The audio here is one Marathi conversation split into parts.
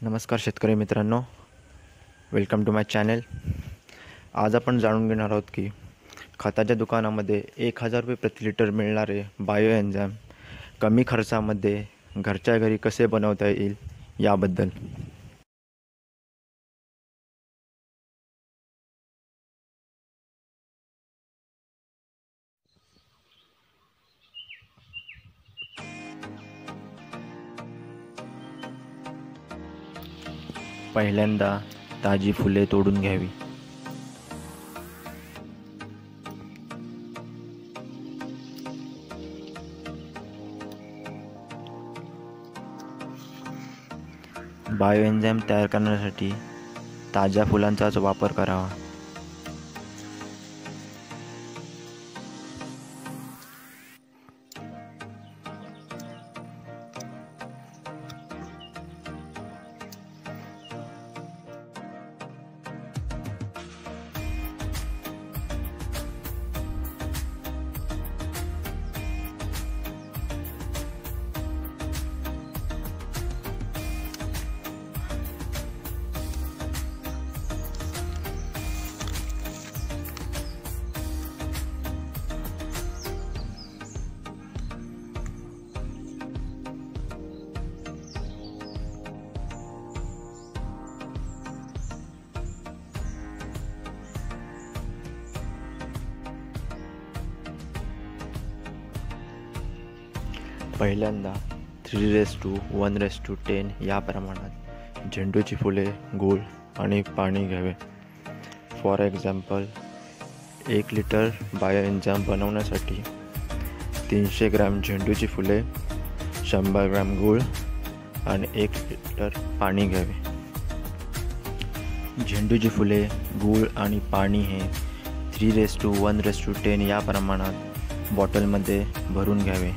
नमस्कार शेतकरी मित्रांनो, वेलकम टू माय चॅनल। आज आपण जाणून घेणार आहोत की खताच्या दुकानामध्ये 1000 रुपये प्रति लिटर मिळणारे बायो एन्झाईम कमी खर्चामध्ये घरच्या घरी कसे बनवता येईल याबद्दल। पहिल्यांदा ताजी फुले तोडून घ्यावी। बायो एन्झाईम तयार करण्यासाठी ताज्या फुलांचाच वापर करावा। पहिल्यांदा 3:1:10 या प्रमाणात झेंडूची फुले, गूळ आणि पाणी घ्यावे। For example 1 litre bio enzyme बनवण्यासाठी 300 ग्रॅम झेंडूची फुले, 100 ग्रॅम गूळ आणि 1 लिटर पाणी घ्यावे। झेंडूची फुले, गूळ आणि पाणी हे 3:1:10 या प्रमाणात बॉटलमध्ये भरून घ्यावे।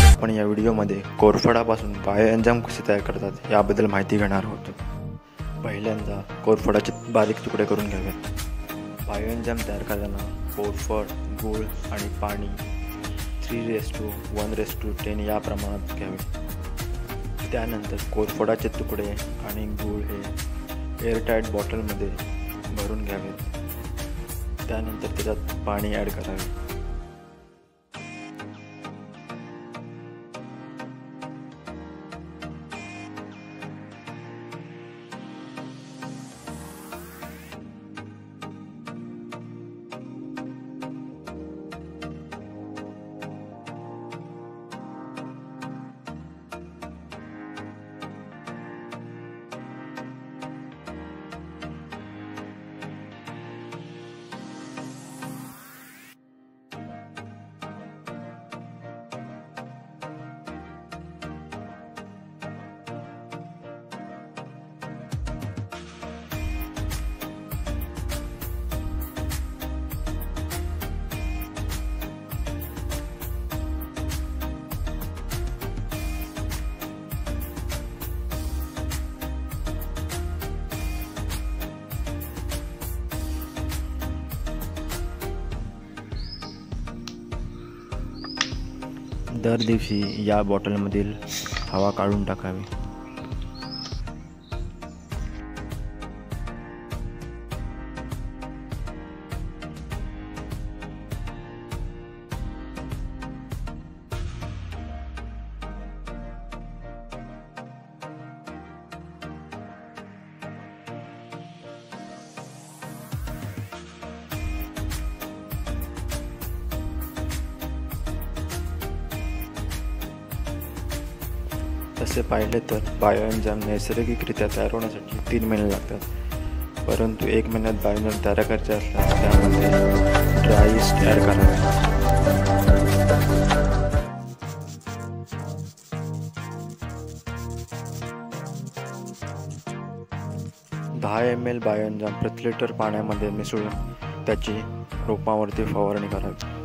आपण या व्हिडिओमध्ये कोरफडापासून बायो एन्झाईम कसे तयार करतात याबद्दल माहिती घेणार आहोत। पहिल्यांदा कोरफडाचे बारीक तुकडे करून घ्यावेत। बायो एन्झाईम तयार करताना कोरफड, गूळ आणि पाणी 3:1:10 या प्रमाणात घ्यावे। त्यानंतर कोरफडाचे तुकडे आणि गूळ हे एअरटाईट बॉटलमध्ये भरून घ्यावेत। त्यानंतर त्याच्यात पाणी ॲड करावे। दर दिवशी या बॉटलमधील हवा काढून टाकावी। तसे पाहिले तर बायो एन्झाईम नैसर्गिकरित्या तयार होण्यासाठी 3 महिने लागतात, परंतु 1 महिन्यात बायो एन्झाईम तयार करायचे असल्यास त्यामध्ये ड्राय यीस्ट ॲड करावे। 10 ml बायो एन्झाईम प्रति लिटर पाण्यामध्ये मिसळून त्याची रोपांवरती फवारणी करावी।